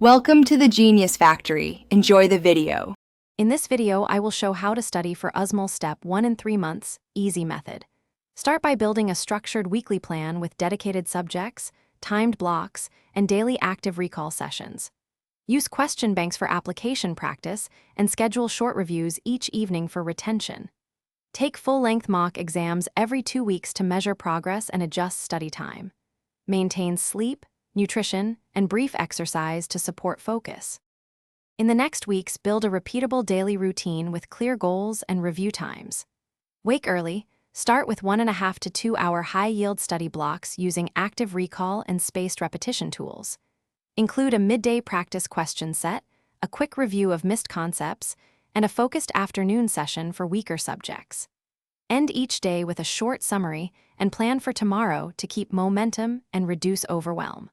Welcome to the Genius Factory. Enjoy the video. In this video, I will show how to study for USMLE Step 1 in 3 months, easy method. Start by building a structured weekly plan with dedicated subjects, timed blocks, and daily active recall sessions. Use question banks for application practice and schedule short reviews each evening for retention. Take full-length mock exams every 2 weeks to measure progress and adjust study time. Maintain sleep, nutrition, and brief exercise to support focus. In the next weeks, build a repeatable daily routine with clear goals and review times. Wake early. Start with 1.5 to 2 hour high-yield study blocks using active recall and spaced repetition tools. Include a midday practice question set, a quick review of missed concepts, and a focused afternoon session for weaker subjects. End each day with a short summary and plan for tomorrow to keep momentum and reduce overwhelm.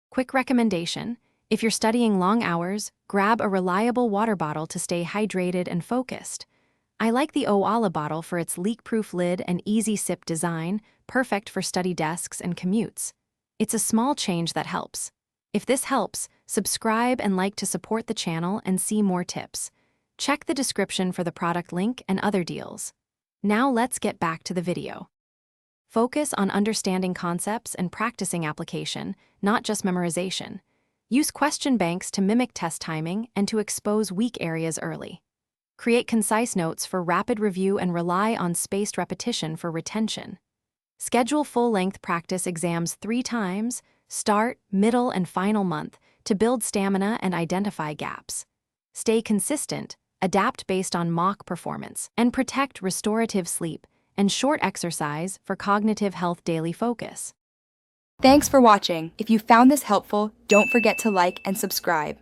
Quick recommendation: if you're studying long hours, grab a reliable water bottle to stay hydrated and focused. I like the Oala bottle for its leak-proof lid and easy sip design, perfect for study desks and commutes. It's a small change that helps. If this helps, subscribe and like to support the channel and see more tips. Check the description for the product link and other deals. Now let's get back to the video. Focus on understanding concepts and practicing application, not just memorization. Use question banks to mimic test timing and to expose weak areas early. Create concise notes for rapid review and rely on spaced repetition for retention. Schedule full-length practice exams 3 times, start, middle, and final month, to build stamina and identify gaps. Stay consistent, adapt based on mock performance, and protect restorative sleep and short exercise for cognitive health daily focus. Thanks for watching. If you found this helpful, don't forget to like and subscribe.